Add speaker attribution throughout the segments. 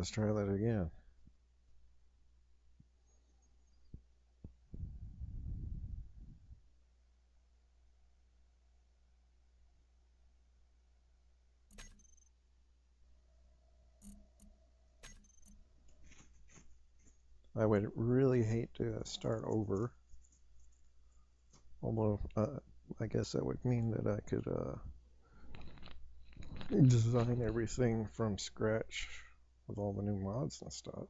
Speaker 1: let's try that again. I would really hate to start over, although I guess that would mean that I could design everything from scratch with all the new mods and stuff.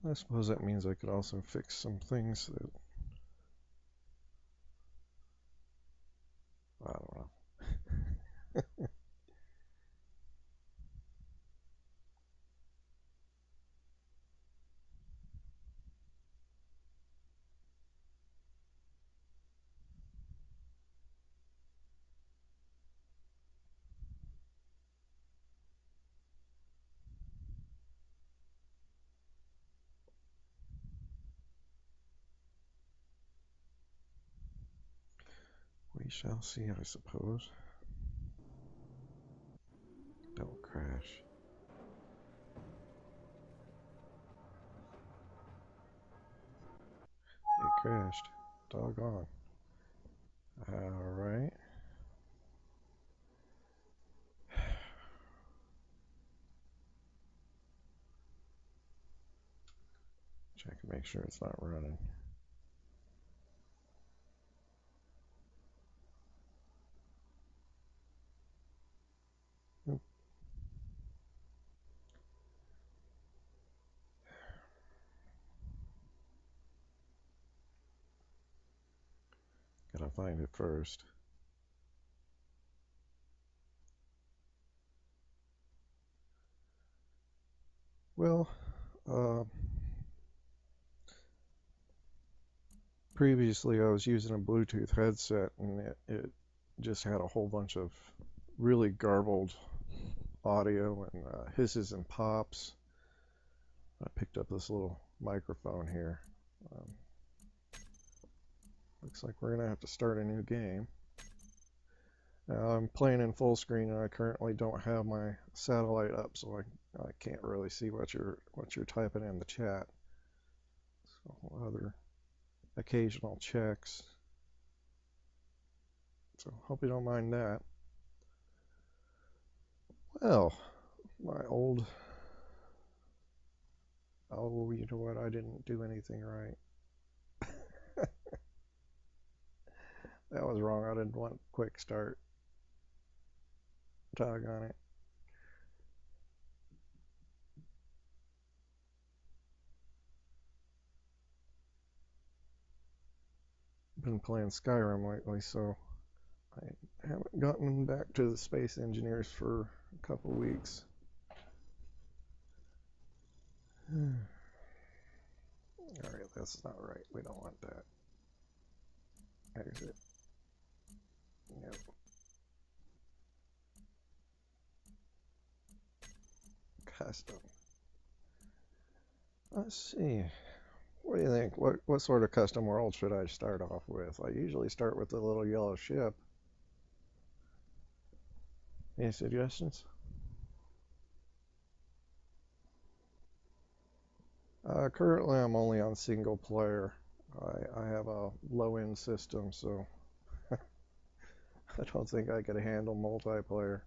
Speaker 1: I suppose that means I could also fix some things that, I don't know. We shall see, I suppose. Don't crash. It crashed. Doggone. Alright. Check and make sure it's not running. Oop. Gotta find it first. Well, uh, previously I was using a Bluetooth headset and it just had a whole bunch of really garbled audio and hisses and pops. I picked up this little microphone here. Um, Looks like we're gonna have to start a new game. I'm playing in full screen and I currently don't have my satellite up, so I can't really see what you're typing in the chat. So other occasional checks. So hope you don't mind that. Well, my old, oh, you know what? I didn't do anything right. That was wrong. I didn't want quick start. Tog on it. Been playing Skyrim lately, so I haven't gotten back to the Space Engineers for a couple weeks. Alright, that's not right. We don't want that. Exit. Yep. Custom. Let's see. What do you think? What sort of custom world should I start off with? I usually start with the little yellow ship. Any suggestions? Currently, I'm only on single player. I have a low-end system, so I don't think I could handle multiplayer.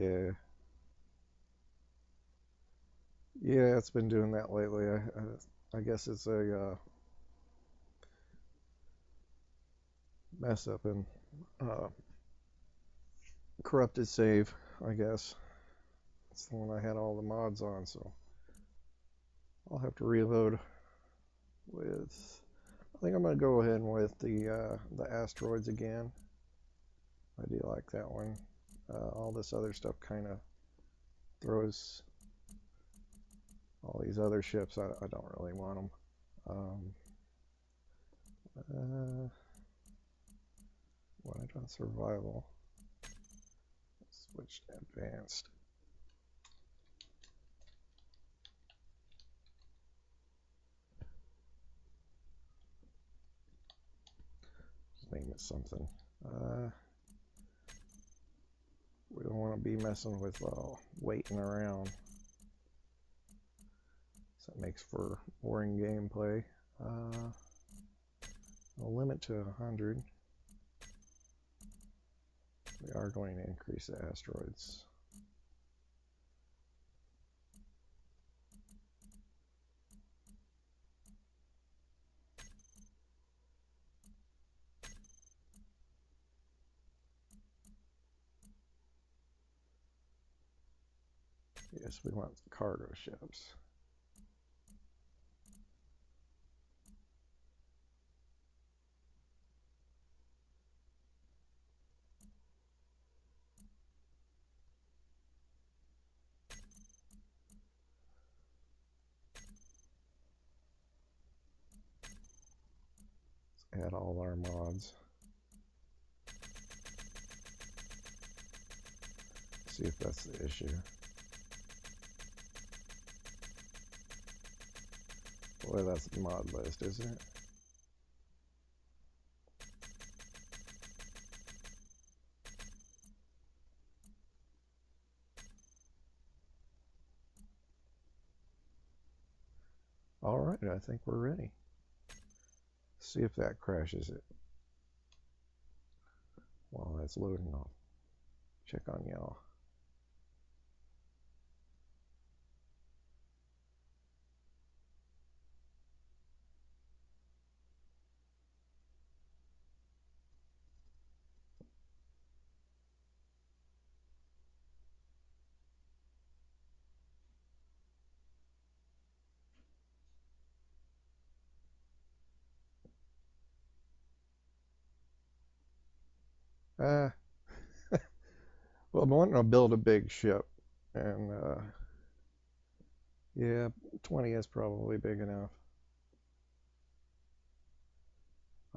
Speaker 1: Yeah. Yeah, it's been doing that lately. I guess it's a mess up and uh, corrupted save, I guess. It's the one I had all the mods on, so I'll have to reload with. I think I'm gonna go ahead with the asteroids again. I do like that one. All this other stuff kind of throws all these other ships. I don't really want them. Um, when I done survival, switch to advanced. Just name it something. We don't want to be messing with waiting around. So that makes for boring gameplay. I'll limit to 100. We are going to increase the asteroids. Yes, we want cargo ships. Let's add all our mods. See if that's the issue. Boy, that's the mod list, isn't it? All right, I think we're ready. See if that crashes it. While that's loading, I'll check on y'all. Uh, well, I'm wanting to build a big ship, and yeah, 20 is probably big enough.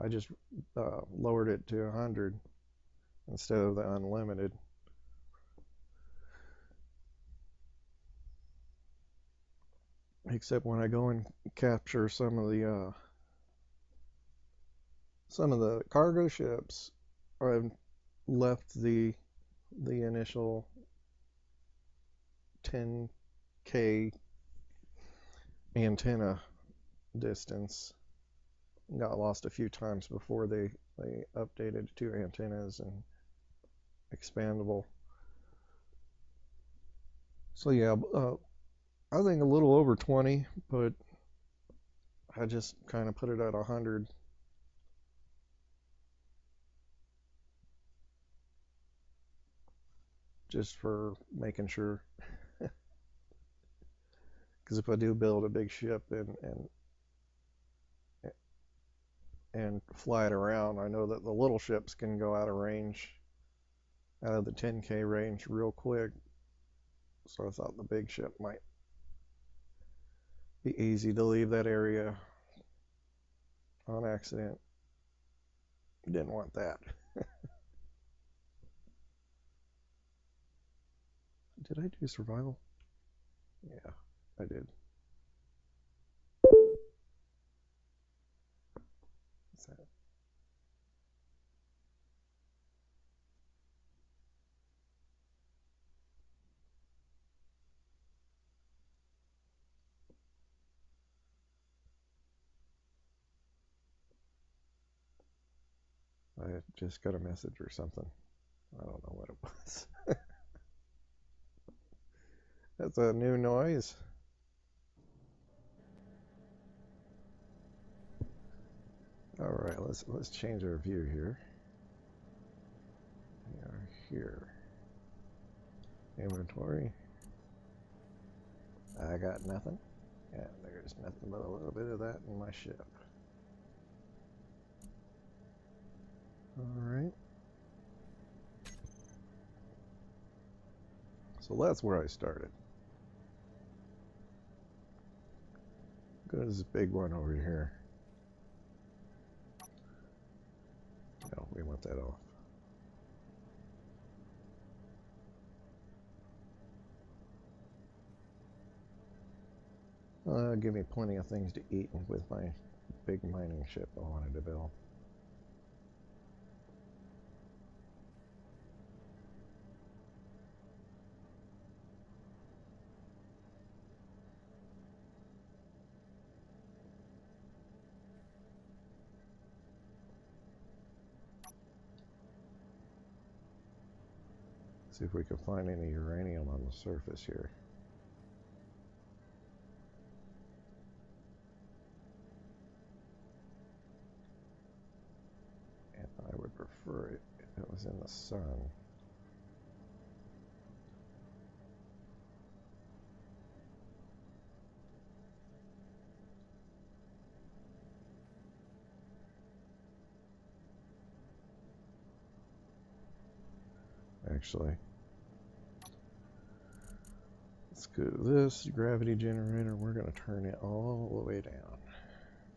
Speaker 1: I just lowered it to 100 instead of the unlimited. Except when I go and capture some of the cargo ships, I've left the initial 10K antenna distance. Got lost a few times before they updated to antennas and expandable. So yeah, I think a little over 20, but I just kind of put it at 100. Just for making sure. Because if I do build a big ship and fly it around, I know that the little ships can go out of range, out of the 10K range real quick. So I thought the big ship might be easy to leave that area on accident. Didn't want that. Did I do survival? Yeah, I did. What's that? I just got a message or something. I don't know what it was. That's a new noise. All right, let's change our view here. We are here. Inventory. I got nothing. Yeah, there's nothing but a little bit of that in my ship. All right. So that's where I started. Go to this big one over here. No, we want that off. Give me plenty of things to eat with my big mining ship I wanted to build. See if we can find any uranium on the surface here. And I would prefer it if it was in the sun. Actually, let's go to this gravity generator. We're going to turn it all the way down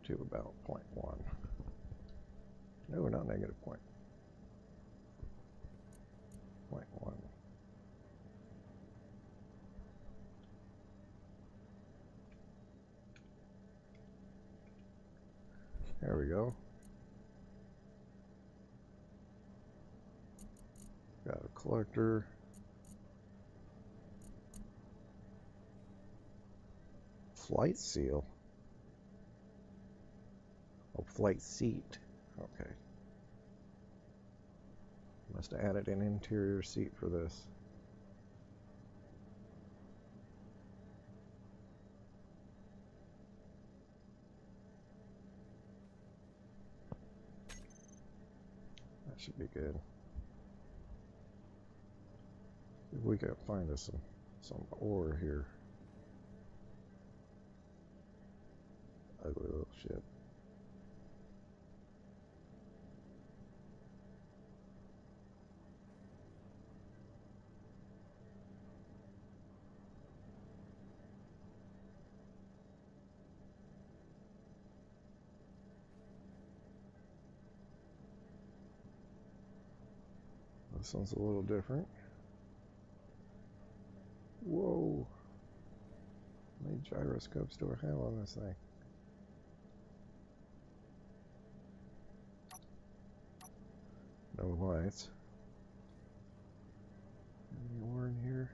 Speaker 1: to about 0.1. No, not negative 0.1. There we go. Got a collector. Flight seal. Oh, flight seat. Okay. Must have added an interior seat for this. That should be good. If we can find us some ore here. Ugly little ship. This one's a little different. Whoa! How many gyroscopes do I have on this thing? No lights. Any ore in here?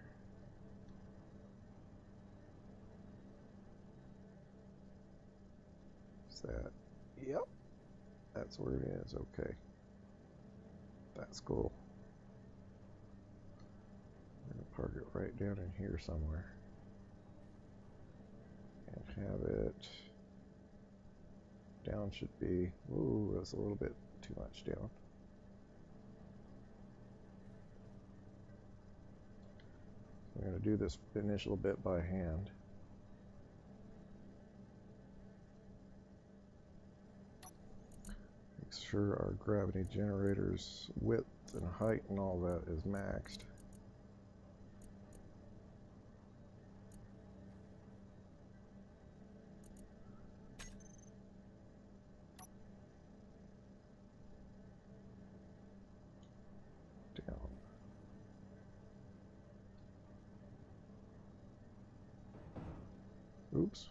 Speaker 1: What's that? Yep. That's where it is. Okay. That's cool. I'm going to park it right down in here somewhere. And have it down should be, ooh, that's a little bit too much down. We're going to do this initial bit by hand. Make sure our gravity generator's width and height and all that is maxed. Down. Oops.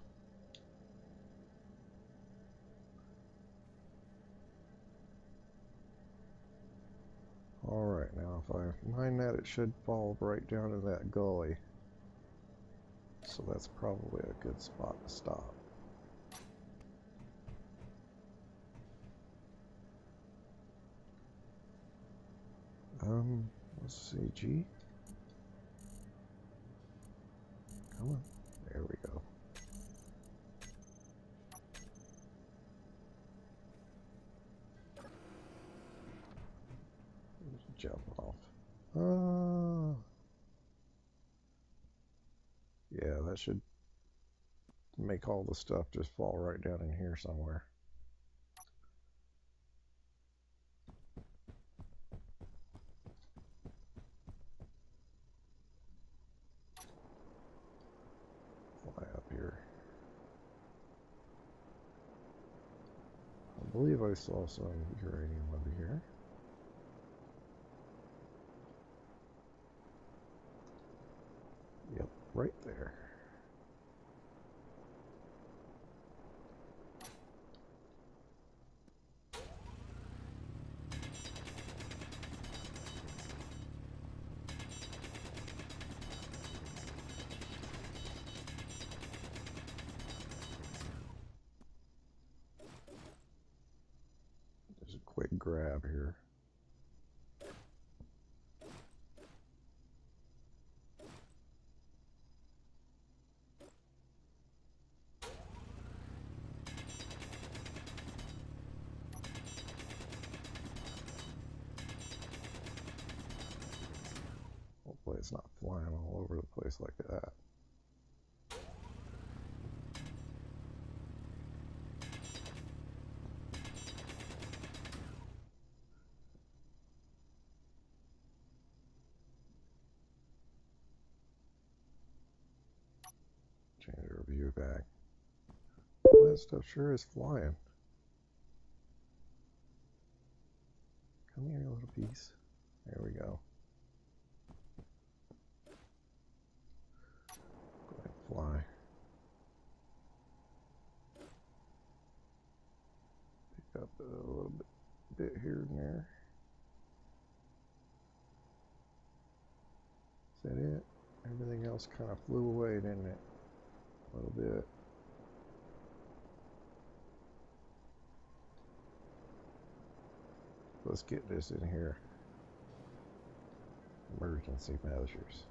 Speaker 1: Alright, now if I mine that, it should fall right down in that gully. So that's probably a good spot to stop. Let's see, G. Come on. There we go. Just jump off. Yeah, that should make all the stuff just fall right down in here somewhere. Fly up here. I believe I saw some uranium over here. Yep, right there. Just a quick grab here. Hopefully it's not flying all over the place like that. Change our view back. Well, that stuff sure is flying. Come here, little piece. There we go. Go ahead and fly. Pick up a little bit here and there. Is that it? Everything else kind of flew away, didn't it? A little bit. Let's get this in here. Emergency measures.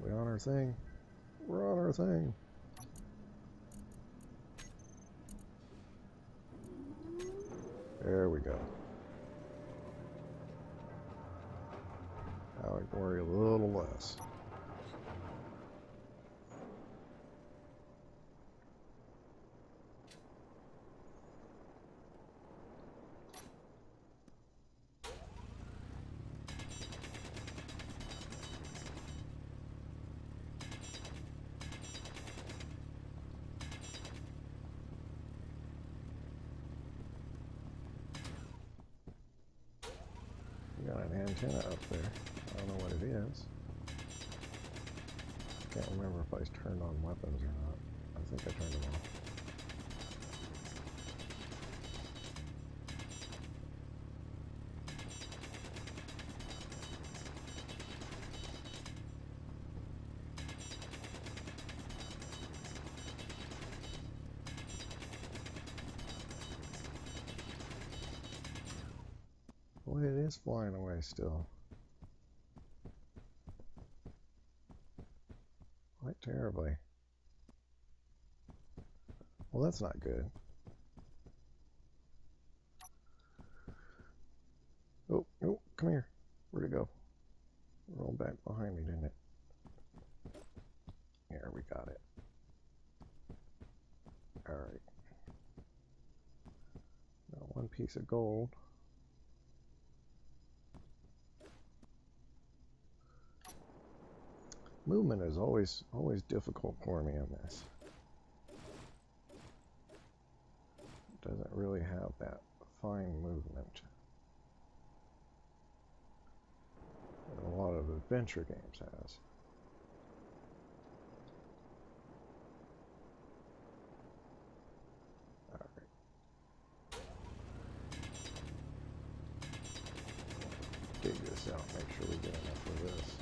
Speaker 1: We on our thing? We're on our thing. There we go. Now I can worry a little less. Got an antenna up there. I don't know what it is. Can't remember if I turned on weapons or not. I think I turned them off. Boy, it is flying away still. Quite terribly. Well, that's not good. Oh, no, come here. Where'd it go? Rolled back behind me, didn't it? Here, we got it. Alright. Now one piece of gold. Movement is always difficult for me in this. It doesn't really have that fine movement that a lot of adventure games has. Alright. Dig this out, make sure we get enough of this.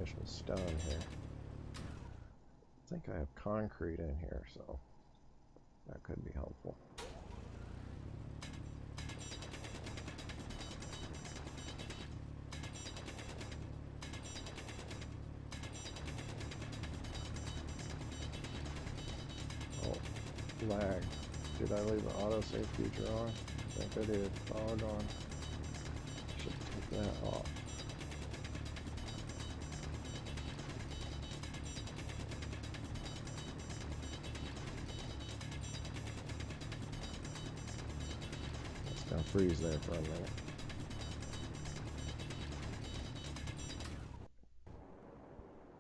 Speaker 1: artificial stone here. I think I have concrete in here, so that could be helpful. Oh, lag. Did I leave the autosave feature on? I think I did. Doggone. Should take that off. It's gonna freeze there for a minute.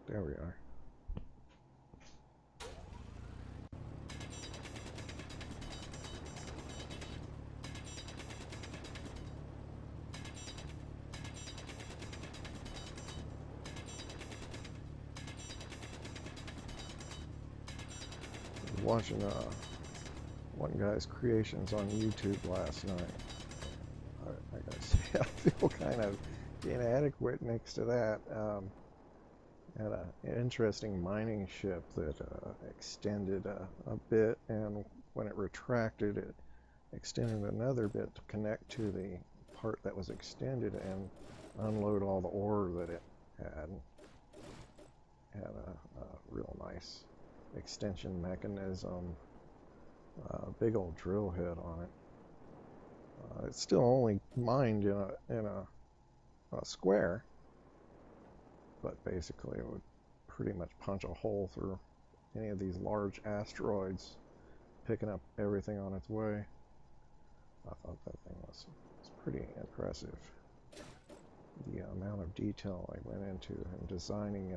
Speaker 1: There we are. Watching one guy's creations on YouTube last night. I gotta say, I feel kind of inadequate next to that. Had an interesting mining ship that extended a bit, and when it retracted, it extended another bit to connect to the part that was extended and unload all the ore that it had. Had a real nice extension mechanism, big old drill head on it. It's still only mined in a square, but basically it would pretty much punch a hole through any of these large asteroids, picking up everything on its way. I thought that thing was pretty impressive. The amount of detail I went into in designing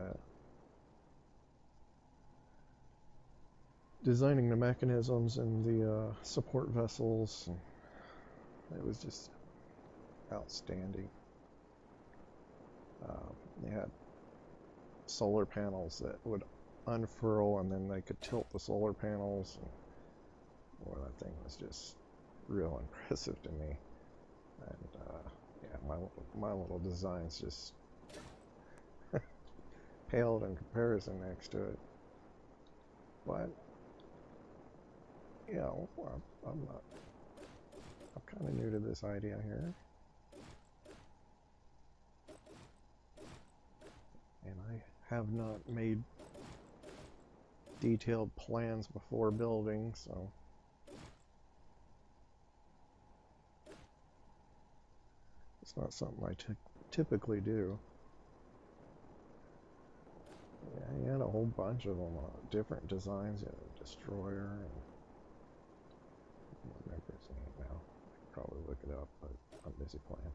Speaker 1: the mechanisms and the support vessels. It was just outstanding. They had solar panels that would unfurl, and then they could tilt the solar panels. Boy, that thing was just real impressive to me. And yeah, my little designs just paled in comparison next to it. But yeah, I'm kind of new to this idea here. And I have not made detailed plans before building, so it's not something I typically do. Yeah, he had a whole bunch of them, different designs. You had a destroyer, and I don't remember his name now. I could probably look it up, but I'm busy playing.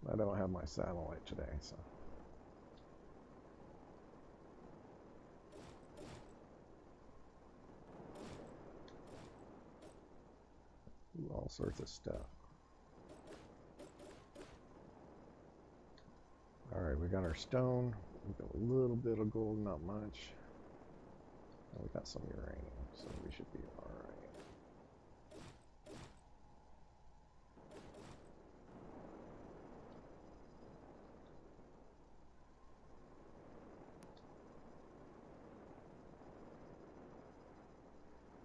Speaker 1: I don't have my satellite today, so. All sorts of stuff. Alright, we got our stone. We got a little bit of gold, not much. And we got some uranium, so we should be alright.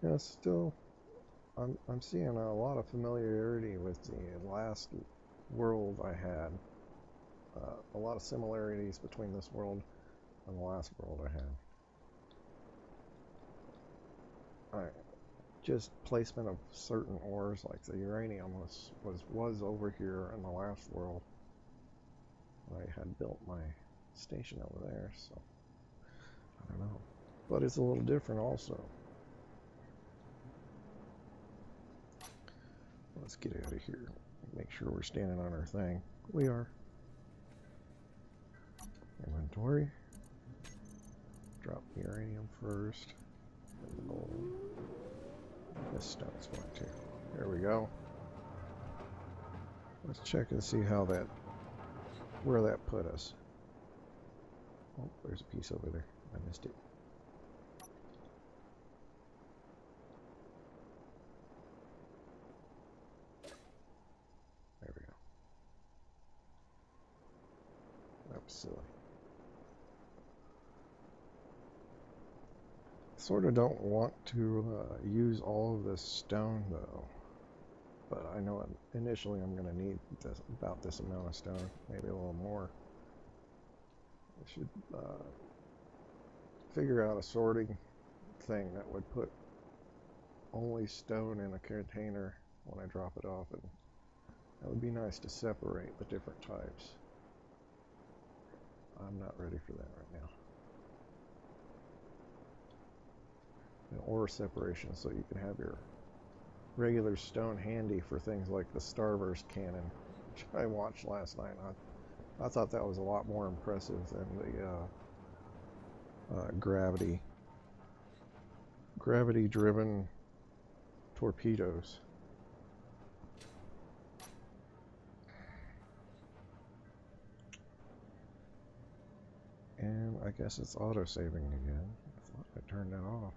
Speaker 1: Yeah, still, I'm seeing a lot of familiarity with the last world I had. A lot of similarities between this world and the last world I had. Alright, just placement of certain ores, like the uranium was over here in the last world. I had built my station over there, so I don't know. But it's a little different also. Let's get out of here. Make sure we're standing on our thing. We are. Inventory. Drop the uranium first. And the gold. This stone's going too. There we go. Let's check and see where that put us. Oh, there's a piece over there. I missed it. There we go. silly. Sort of don't want to use all of this stone though, but I know initially I'm going to need about this amount of stone, maybe a little more. I should figure out a sorting thing that would put only stone in a container when I drop it off, and that would be nice to separate the different types. I'm not ready for that right now. An ore separation so you can have your regular stone handy for things like the Starburst cannon, which I watched last night. I thought that was a lot more impressive than the gravity-driven torpedoes. And I guess it's auto-saving again. I thought I turned that off.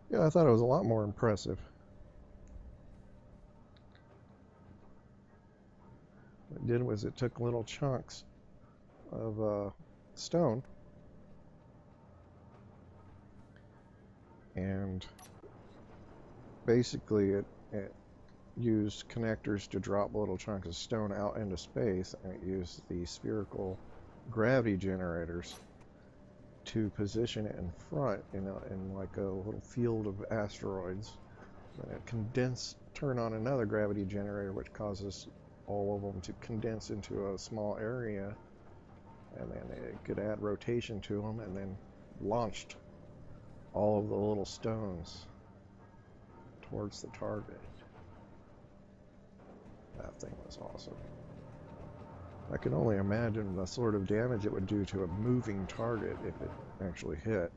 Speaker 1: Yeah, I thought it was a lot more impressive. What it did was it took little chunks of stone and basically it used connectors to drop little chunks of stone out into space, and it used the spherical gravity generators to position it in front in like a little field of asteroids. Then it turn on another gravity generator, which causes all of them to condense into a small area, and then it could add rotation to them, and then launched all of the little stones towards the target. That thing was awesome. I can only imagine the sort of damage it would do to a moving target if it actually hit.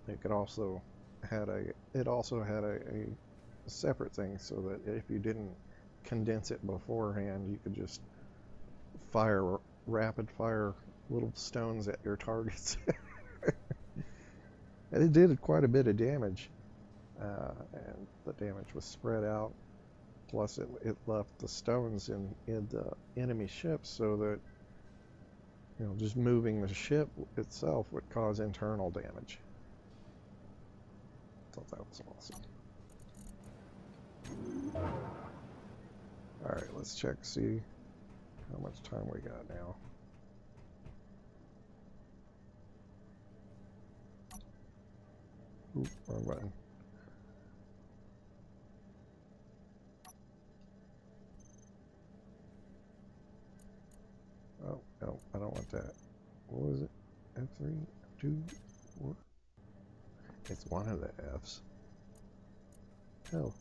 Speaker 1: It also had a separate thing so that if you didn't condense it beforehand, you could just rapid fire little stones at your targets. And it did quite a bit of damage, and the damage was spread out. Plus, it left the stones in the enemy ships, so that just moving the ship itself would cause internal damage. I thought that was awesome. All right, let's check, see how much time we got now. Oop, wrong button. Oh, no, I don't want that. What was it? F3, F2, 4? It's one of the Fs. Oh,